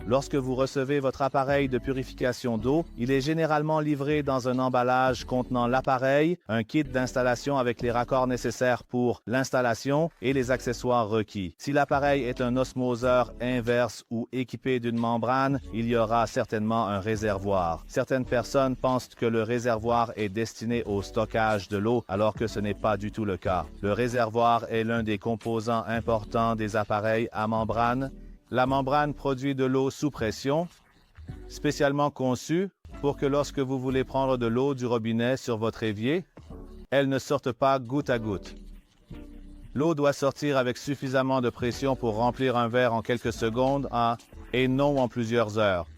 Lorsque vous recevez votre appareil de purification d'eau, il est généralement livré dans un emballage contenant l'appareil, un kit d'installation avec les raccords nécessaires pour l'installation et les accessoires requis. Si l'appareil est un osmoseur inverse ou équipé d'une membrane, il y aura certainement un réservoir. Certaines personnes pensent que le réservoir est destiné au stockage de l'eau, alors que ce n'est pas du tout le cas. Le réservoir est l'un des composants importants des appareils à membrane. La membrane produit de l'eau sous pression, spécialement conçue pour que lorsque vous voulez prendre de l'eau du robinet sur votre évier, elle ne sorte pas goutte à goutte. L'eau doit sortir avec suffisamment de pression pour remplir un verre en quelques secondes et non en plusieurs heures.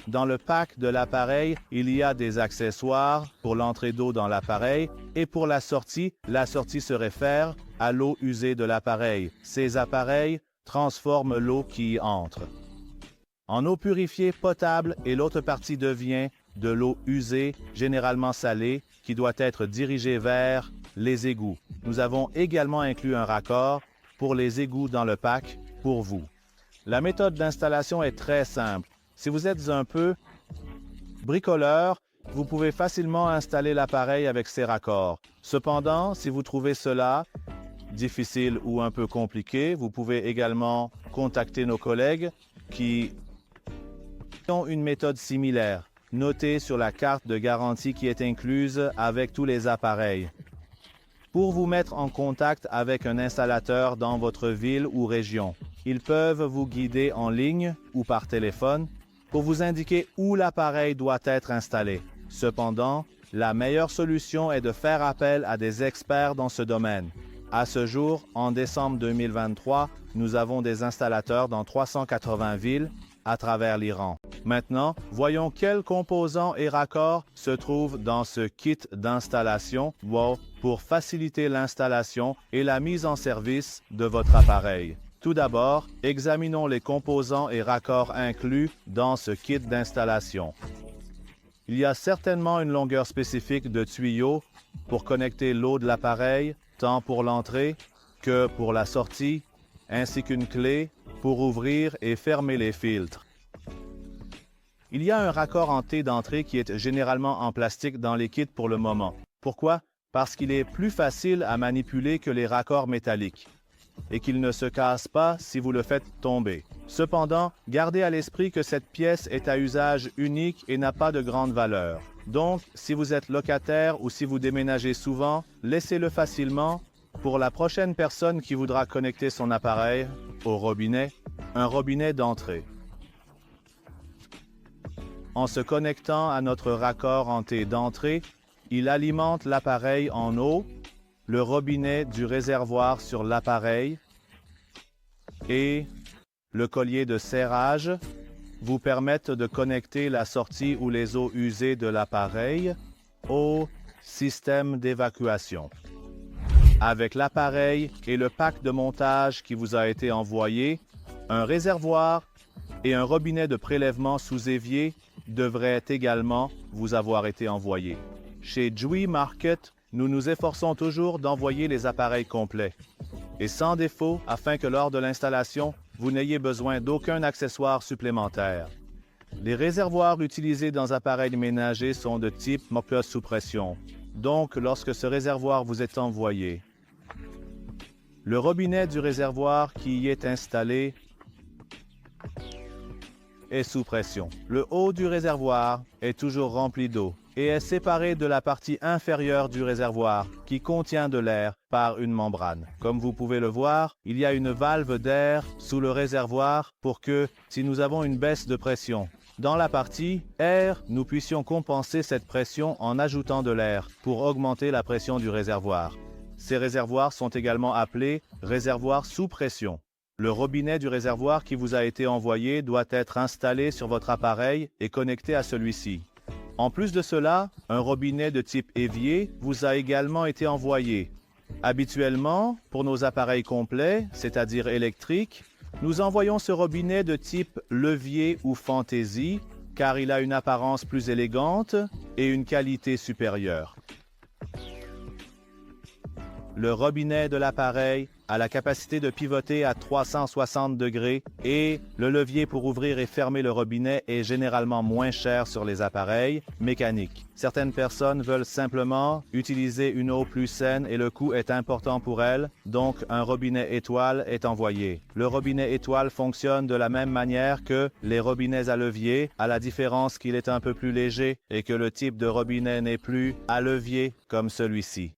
Dans le pack de l'appareil, il y a des accessoires pour l'entrée d'eau dans l'appareil et pour la sortie se réfère à l'eau usée de l'appareil. Ces appareils transforment l'eau qui y entre en eau purifiée potable et l'autre partie devient de l'eau usée, généralement salée, qui doit être dirigée vers les égouts. Nous avons également inclus un raccord pour les égouts dans le pack pour vous. La méthode d'installation est très simple. Si vous êtes un peu bricoleur, vous pouvez facilement installer l'appareil avec ces raccords. Cependant, si vous trouvez cela difficile ou un peu compliqué, vous pouvez également contacter nos collègues qui ont une méthode similaire, notée sur la carte de garantie qui est incluse avec tous les appareils. Pour vous mettre en contact avec un installateur dans votre ville ou région, ils peuvent vous guider en ligne ou par téléphone pour vous indiquer où l'appareil doit être installé. Cependant, la meilleure solution est de faire appel à des experts dans ce domaine. À ce jour, en décembre 2023, nous avons des installateurs dans 380 villes à travers l'Iran. Maintenant, voyons quels composants et raccords se trouvent dans ce kit d'installation pour faciliter l'installation et la mise en service de votre appareil. Tout d'abord, examinons les composants et raccords inclus dans ce kit d'installation. Il y a certainement une longueur spécifique de tuyaux pour connecter l'eau de l'appareil, tant pour l'entrée que pour la sortie, ainsi qu'une clé pour ouvrir et fermer les filtres. Il y a un raccord en T d'entrée qui est généralement en plastique dans les kits pour le moment. Pourquoi? Parce qu'il est plus facile à manipuler que les raccords métalliques et qu'il ne se casse pas si vous le faites tomber. Cependant, gardez à l'esprit que cette pièce est à usage unique et n'a pas de grande valeur. Donc, si vous êtes locataire ou si vous déménagez souvent, laissez-le facilement pour la prochaine personne qui voudra connecter son appareil au robinet, un robinet d'entrée. En se connectant à notre raccord en T d'entrée, il alimente l'appareil en eau, le robinet du réservoir sur l'appareil et le collier de serrage vous permettent de connecter la sortie ou les eaux usées de l'appareil au système d'évacuation. Avec l'appareil et le pack de montage qui vous a été envoyé, un réservoir et un robinet de prélèvement sous évier devraient également vous avoir été envoyés. Chez Jui Market, nous nous efforçons toujours d'envoyer les appareils complets et sans défaut afin que lors de l'installation, vous n'ayez besoin d'aucun accessoire supplémentaire. Les réservoirs utilisés dans appareils ménagers sont de type moped sous pression. Donc, lorsque ce réservoir vous est envoyé, le robinet du réservoir qui y est installé est sous pression. Le haut du réservoir est toujours rempli d'eau et est séparé de la partie inférieure du réservoir qui contient de l'air par une membrane. Comme vous pouvez le voir, il y a une valve d'air sous le réservoir pour que, si nous avons une baisse de pression dans la partie air, nous puissions compenser cette pression en ajoutant de l'air pour augmenter la pression du réservoir. Ces réservoirs sont également appelés réservoirs sous pression. Le robinet du réservoir qui vous a été envoyé doit être installé sur votre appareil et connecté à celui-ci. En plus de cela, un robinet de type évier vous a également été envoyé. Habituellement, pour nos appareils complets, c'est-à-dire électriques, nous envoyons ce robinet de type levier ou fantaisie car il a une apparence plus élégante et une qualité supérieure. Le robinet de l'appareil a la capacité de pivoter à 360 degrés et le levier pour ouvrir et fermer le robinet est généralement moins cher sur les appareils mécaniques. Certaines personnes veulent simplement utiliser une eau plus saine et le coût est important pour elles, donc un robinet étoile est envoyé. Le robinet étoile fonctionne de la même manière que les robinets à levier, à la différence qu'il est un peu plus léger et que le type de robinet n'est plus à levier comme celui-ci.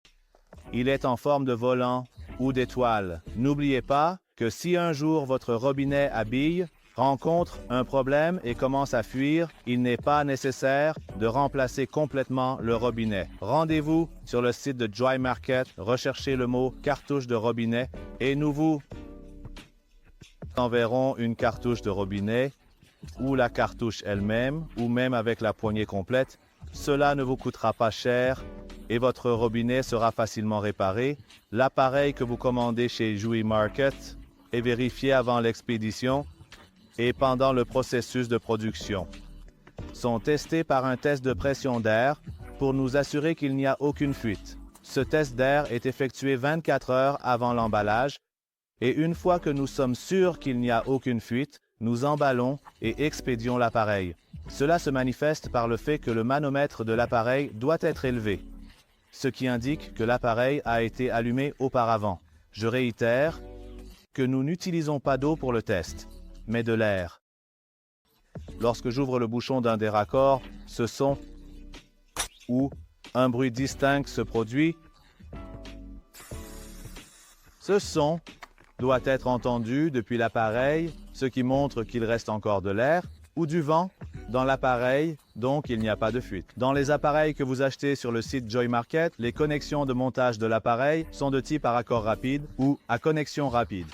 Il est en forme de volant ou d'étoile. N'oubliez pas que si un jour votre robinet à billes rencontre un problème et commence à fuir, il n'est pas nécessaire de remplacer complètement le robinet. Rendez-vous sur le site de Joy Market, recherchez le mot cartouche de robinet et nous vous enverrons une cartouche de robinet ou la cartouche elle-même ou même avec la poignée complète. Cela ne vous coûtera pas cher et votre robinet sera facilement réparé. L'appareil que vous commandez chez Joy Market est vérifié avant l'expédition et pendant le processus de production. Sont testés par un test de pression d'air pour nous assurer qu'il n'y a aucune fuite. Ce test d'air est effectué 24 heures avant l'emballage et une fois que nous sommes sûrs qu'il n'y a aucune fuite, nous emballons et expédions l'appareil. Cela se manifeste par le fait que le manomètre de l'appareil doit être élevé, ce qui indique que l'appareil a été allumé auparavant. Je réitère que nous n'utilisons pas d'eau pour le test, mais de l'air. Lorsque j'ouvre le bouchon d'un des raccords, ce son ou un bruit distinct se produit. Ce son doit être entendu depuis l'appareil, ce qui montre qu'il reste encore de l'air, ou du vent dans l'appareil, donc il n'y a pas de fuite. Dans les appareils que vous achetez sur le site Joy Market, les connexions de montage de l'appareil sont de type à raccord rapide ou à connexion rapide.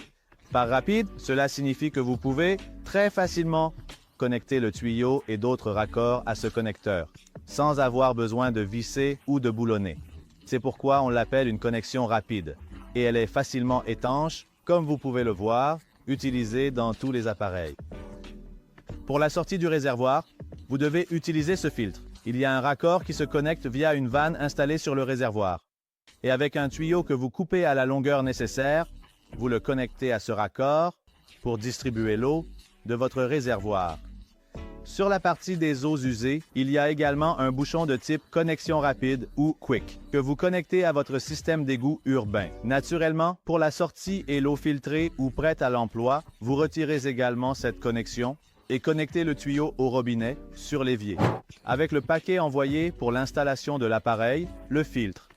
Par rapide, cela signifie que vous pouvez très facilement connecter le tuyau et d'autres raccords à ce connecteur, sans avoir besoin de visser ou de boulonner. C'est pourquoi on l'appelle une connexion rapide, et elle est facilement étanche, comme vous pouvez le voir, utilisée dans tous les appareils. Pour la sortie du réservoir, vous devez utiliser ce filtre. Il y a un raccord qui se connecte via une vanne installée sur le réservoir. Et avec un tuyau que vous coupez à la longueur nécessaire, vous le connectez à ce raccord pour distribuer l'eau de votre réservoir. Sur la partie des eaux usées, il y a également un bouchon de type connexion rapide ou Quick que vous connectez à votre système d'égout urbain. Naturellement, pour la sortie et l'eau filtrée ou prête à l'emploi, vous retirez également cette connexion et connectez le tuyau au robinet sur l'évier. Avec le paquet envoyé pour l'installation de l'appareil, le filtre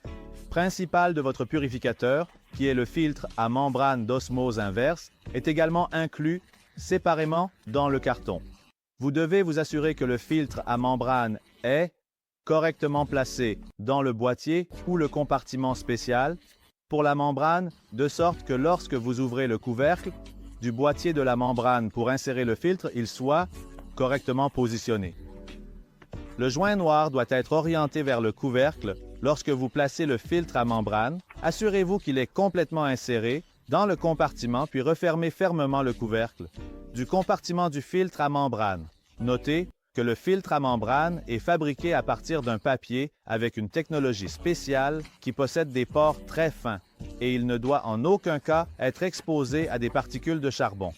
principal de votre purificateur, qui est le filtre à membrane d'osmose inverse, est également inclus séparément dans le carton. Vous devez vous assurer que le filtre à membrane est correctement placé dans le boîtier ou le compartiment spécial pour la membrane, de sorte que lorsque vous ouvrez le couvercle du boîtier de la membrane pour insérer le filtre, il soit correctement positionné. Le joint noir doit être orienté vers le couvercle lorsque vous placez le filtre à membrane. Assurez-vous qu'il est complètement inséré dans le compartiment puis refermez fermement le couvercle du compartiment du filtre à membrane. Notez que le filtre à membrane est fabriqué à partir d'un papier avec une technologie spéciale qui possède des pores très fins et il ne doit en aucun cas être exposé à des particules de charbon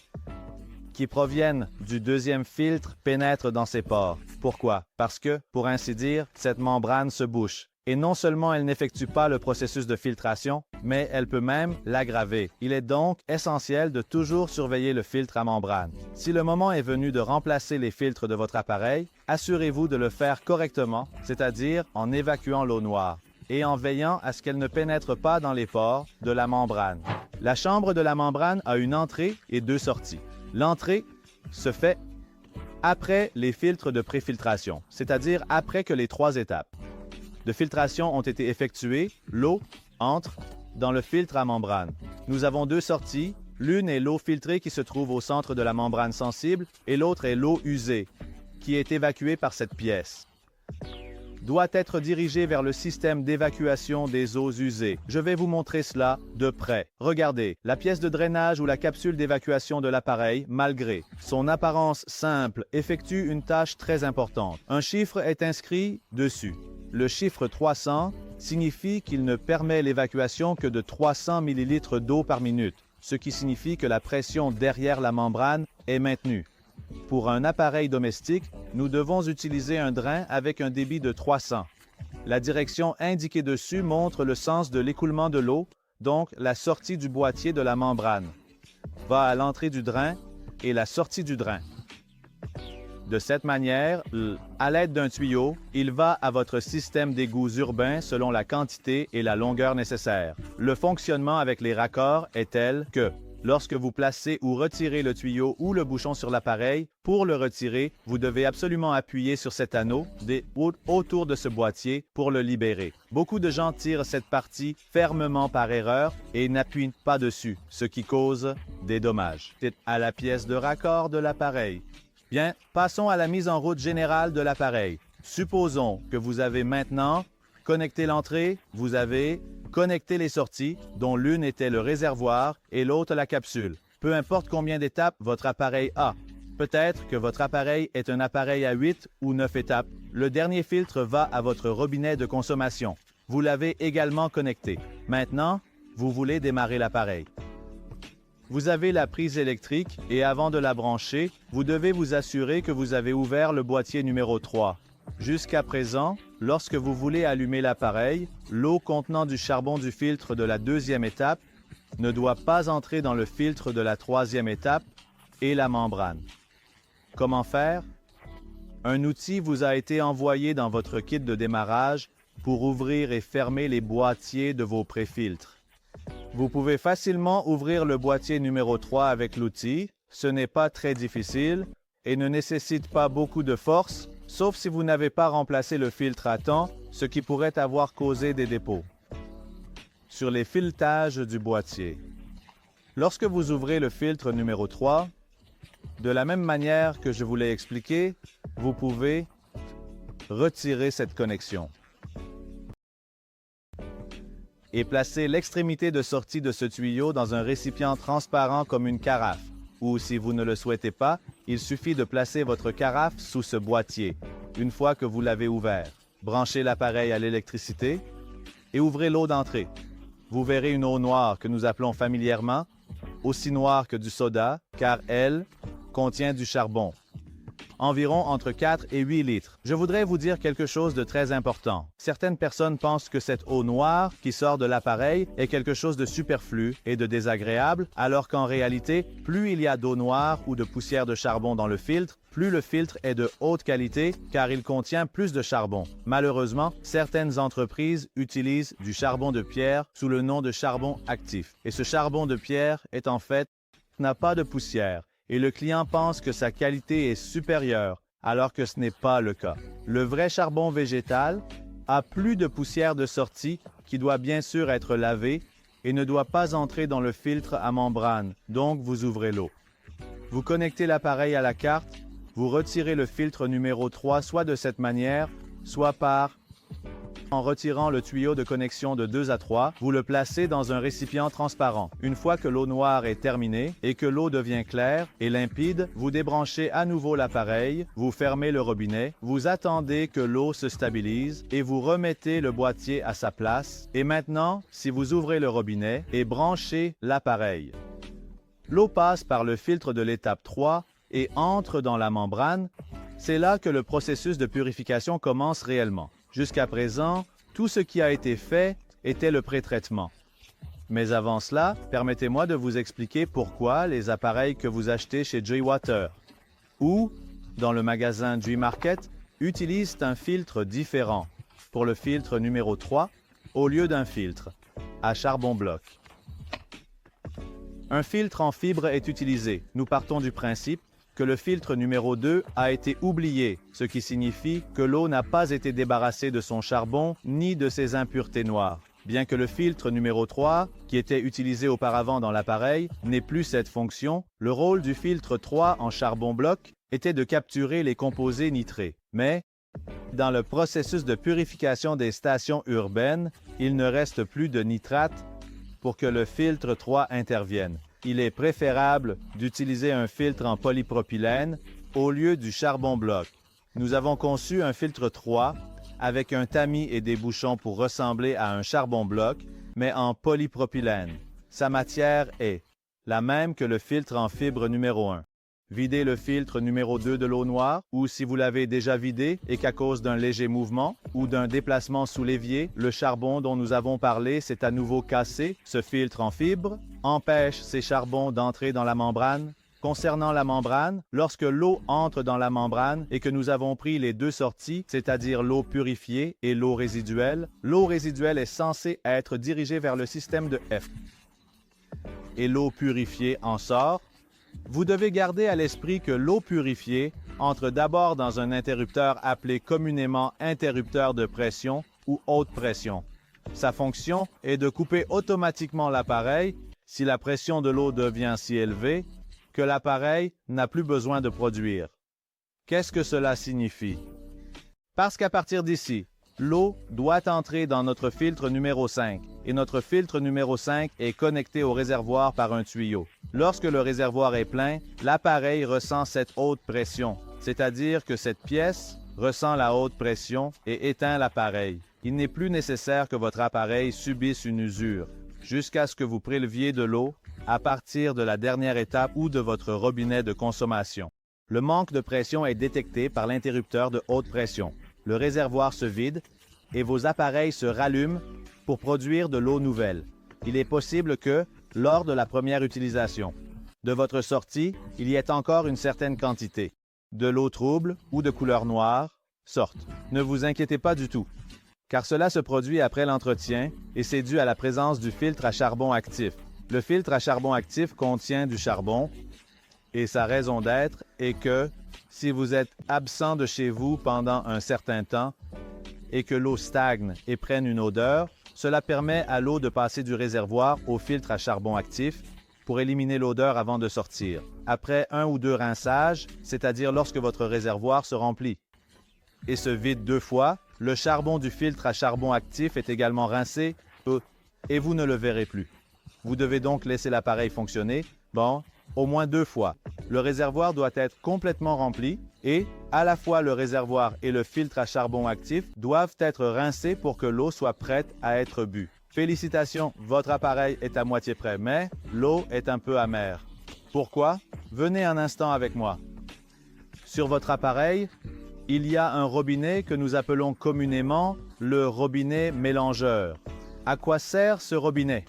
qui proviennent du deuxième filtre pénètrent dans ces pores. Pourquoi? Parce que, pour ainsi dire, cette membrane se bouche. Et non seulement elle n'effectue pas le processus de filtration, mais elle peut même l'aggraver. Il est donc essentiel de toujours surveiller le filtre à membrane. Si le moment est venu de remplacer les filtres de votre appareil, assurez-vous de le faire correctement, c'est-à-dire en évacuant l'eau noire et en veillant à ce qu'elle ne pénètre pas dans les pores de la membrane. La chambre de la membrane a une entrée et deux sorties. L'entrée se fait après les filtres de préfiltration, c'est-à-dire après que les 3 étapes de filtration ont été effectuées, l'eau entre dans le filtre à membrane. Nous avons 2 sorties, l'une est l'eau filtrée qui se trouve au centre de la membrane sensible et l'autre est l'eau usée qui est évacuée par cette pièce. Doit être dirigée vers le système d'évacuation des eaux usées. Je vais vous montrer cela de près. Regardez, la pièce de drainage ou la capsule d'évacuation de l'appareil, malgré son apparence simple, effectue une tâche très importante. Un chiffre est inscrit dessus. Le chiffre 300 signifie qu'il ne permet l'évacuation que de 300 ml d'eau par minute, ce qui signifie que la pression derrière la membrane est maintenue. Pour un appareil domestique, nous devons utiliser un drain avec un débit de 300. La direction indiquée dessus montre le sens de l'écoulement de l'eau, donc la sortie du boîtier de la membrane va à l'entrée du drain et la sortie du drain. De cette manière, à l'aide d'un tuyau, il va à votre système d'égouts urbain selon la quantité et la longueur nécessaires. Le fonctionnement avec les raccords est tel que, lorsque vous placez ou retirez le tuyau ou le bouchon sur l'appareil, pour le retirer, vous devez absolument appuyer sur cet anneau autour de ce boîtier pour le libérer. Beaucoup de gens tirent cette partie fermement par erreur et n'appuient pas dessus, ce qui cause des dommages. C'est à la pièce de raccord de l'appareil. Bien, passons à la mise en route générale de l'appareil. Supposons que vous avez maintenant connecté l'entrée, vous avez connecté les sorties, dont l'une était le réservoir et l'autre la capsule. Peu importe combien d'étapes votre appareil a. Peut-être que votre appareil est un appareil à 8 ou 9 étapes. Le dernier filtre va à votre robinet de consommation. Vous l'avez également connecté. Maintenant, vous voulez démarrer l'appareil. Vous avez la prise électrique et avant de la brancher, vous devez vous assurer que vous avez ouvert le boîtier numéro 3. Jusqu'à présent, lorsque vous voulez allumer l'appareil, l'eau contenant du charbon du filtre de la deuxième étape ne doit pas entrer dans le filtre de la troisième étape et la membrane. Comment faire? Un outil vous a été envoyé dans votre kit de démarrage pour ouvrir et fermer les boîtiers de vos préfiltres. Vous pouvez facilement ouvrir le boîtier numéro 3 avec l'outil. Ce n'est pas très difficile et ne nécessite pas beaucoup de force, sauf si vous n'avez pas remplacé le filtre à temps, ce qui pourrait avoir causé des dépôts. Sur les filetages du boîtier. Lorsque vous ouvrez le filtre numéro 3, de la même manière que je vous l'ai expliqué, vous pouvez retirer cette connexion et placer l'extrémité de sortie de ce tuyau dans un récipient transparent comme une carafe. Ou si vous ne le souhaitez pas, il suffit de placer votre carafe sous ce boîtier, une fois que vous l'avez ouvert. Branchez l'appareil à l'électricité et ouvrez l'eau d'entrée. Vous verrez une eau noire que nous appelons familièrement, aussi noire que du soda, car elle contient du charbon. Environ entre 4 et 8 litres. Je voudrais vous dire quelque chose de très important. Certaines personnes pensent que cette eau noire qui sort de l'appareil est quelque chose de superflu et de désagréable, alors qu'en réalité, plus il y a d'eau noire ou de poussière de charbon dans le filtre, plus le filtre est de haute qualité car il contient plus de charbon. Malheureusement, certaines entreprises utilisent du charbon de pierre sous le nom de charbon actif. Et ce charbon de pierre est en fait n'a pas de poussière. Et le client pense que sa qualité est supérieure, alors que ce n'est pas le cas. Le vrai charbon végétal a plus de poussière de sortie qui doit bien sûr être lavée et ne doit pas entrer dans le filtre à membrane, donc vous ouvrez l'eau. Vous connectez l'appareil à la carte, vous retirez le filtre numéro 3 soit de cette manière, soit en retirant le tuyau de connexion de 2 à 3, vous le placez dans un récipient transparent. Une fois que l'eau noire est terminée et que l'eau devient claire et limpide, vous débranchez à nouveau l'appareil, vous fermez le robinet, vous attendez que l'eau se stabilise et vous remettez le boîtier à sa place. Et maintenant, si vous ouvrez le robinet et branchez l'appareil, l'eau passe par le filtre de l'étape 3 et entre dans la membrane. C'est là que le processus de purification commence réellement. Jusqu'à présent, tout ce qui a été fait était le pré-traitement. Mais avant cela, permettez-moi de vous expliquer pourquoi les appareils que vous achetez chez Joywater ou dans le magasin Joymarket utilisent un filtre différent pour le filtre numéro 3 au lieu d'un filtre à charbon bloc. Un filtre en fibre est utilisé. Nous partons du principe que le filtre numéro 2 a été oublié, ce qui signifie que l'eau n'a pas été débarrassée de son charbon ni de ses impuretés noires. Bien que le filtre numéro 3, qui était utilisé auparavant dans l'appareil, n'ait plus cette fonction, le rôle du filtre 3 en charbon bloc était de capturer les composés nitrés. Mais, dans le processus de purification des stations urbaines, il ne reste plus de nitrate pour que le filtre 3 intervienne. Il est préférable d'utiliser un filtre en polypropylène au lieu du charbon bloc. Nous avons conçu un filtre 3 avec un tamis et des bouchons pour ressembler à un charbon bloc, mais en polypropylène. Sa matière est la même que le filtre en fibre numéro 1. Videz le filtre numéro 2 de l'eau noire, ou si vous l'avez déjà vidé et qu'à cause d'un léger mouvement ou d'un déplacement sous l'évier, le charbon dont nous avons parlé s'est à nouveau cassé, ce filtre en fibre empêche ces charbons d'entrer dans la membrane. Concernant la membrane, lorsque l'eau entre dans la membrane et que nous avons pris les deux sorties, c'est-à-dire l'eau purifiée et l'eau résiduelle est censée être dirigée vers le système de F. Et l'eau purifiée en sort. Vous devez garder à l'esprit que l'eau purifiée entre d'abord dans un interrupteur appelé communément interrupteur de pression ou haute pression. Sa fonction est de couper automatiquement l'appareil si la pression de l'eau devient si élevée que l'appareil n'a plus besoin de produire. Qu'est-ce que cela signifie? Parce qu'à partir d'ici, l'eau doit entrer dans notre filtre numéro 5 et notre filtre numéro 5 est connecté au réservoir par un tuyau. Lorsque le réservoir est plein, l'appareil ressent cette haute pression, c'est-à-dire que cette pièce ressent la haute pression et éteint l'appareil. Il n'est plus nécessaire que votre appareil subisse une usure jusqu'à ce que vous préleviez de l'eau à partir de la dernière étape ou de votre robinet de consommation. Le manque de pression est détecté par l'interrupteur de haute pression. Le réservoir se vide et vos appareils se rallument pour produire de l'eau nouvelle. Il est possible que, lors de la première utilisation, de votre sortie, il y ait encore une certaine quantité de l'eau trouble ou de couleur noire sorte. Ne vous inquiétez pas du tout, car cela se produit après l'entretien et c'est dû à la présence du filtre à charbon actif. Le filtre à charbon actif contient du charbon et sa raison d'être est que si vous êtes absent de chez vous pendant un certain temps et que l'eau stagne et prenne une odeur, cela permet à l'eau de passer du réservoir au filtre à charbon actif pour éliminer l'odeur avant de sortir. Après 1 ou 2 rinçages, c'est-à-dire lorsque votre réservoir se remplit et se vide 2 fois, le charbon du filtre à charbon actif est également rincé et vous ne le verrez plus. Vous devez donc laisser l'appareil fonctionner, au moins 2 fois. Le réservoir doit être complètement rempli et, à la fois le réservoir et le filtre à charbon actif doivent être rincés pour que l'eau soit prête à être bue. Félicitations, votre appareil est à moitié prêt, mais l'eau est un peu amère. Pourquoi? Venez un instant avec moi. Sur votre appareil, il y a un robinet que nous appelons communément le robinet mélangeur. À quoi sert ce robinet?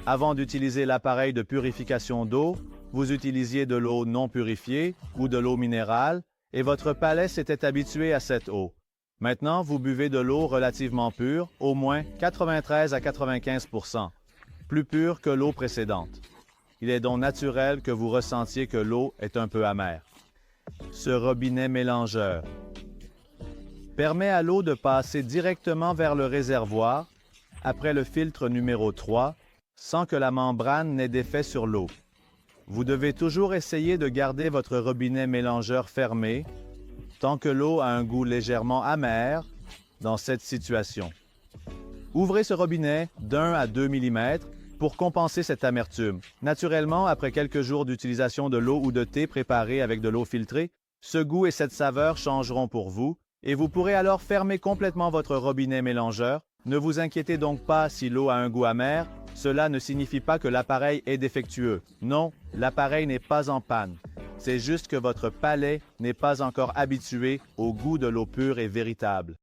Avant d'utiliser l'appareil de purification d'eau, vous utilisiez de l'eau non purifiée ou de l'eau minérale et votre palais s'était habitué à cette eau. Maintenant, vous buvez de l'eau relativement pure, au moins 93 à 95 %, plus pure que l'eau précédente. Il est donc naturel que vous ressentiez que l'eau est un peu amère. Ce robinet mélangeur permet à l'eau de passer directement vers le réservoir après le filtre numéro 3 sans que la membrane n'ait d'effet sur l'eau. Vous devez toujours essayer de garder votre robinet mélangeur fermé tant que l'eau a un goût légèrement amer dans cette situation. Ouvrez ce robinet d'1 à 2 mm pour compenser cette amertume. Naturellement, après quelques jours d'utilisation de l'eau ou de thé préparé avec de l'eau filtrée, ce goût et cette saveur changeront pour vous et vous pourrez alors fermer complètement votre robinet mélangeur. Ne vous inquiétez donc pas si l'eau a un goût amer. Cela ne signifie pas que l'appareil est défectueux. Non, l'appareil n'est pas en panne. C'est juste que votre palais n'est pas encore habitué au goût de l'eau pure et véritable.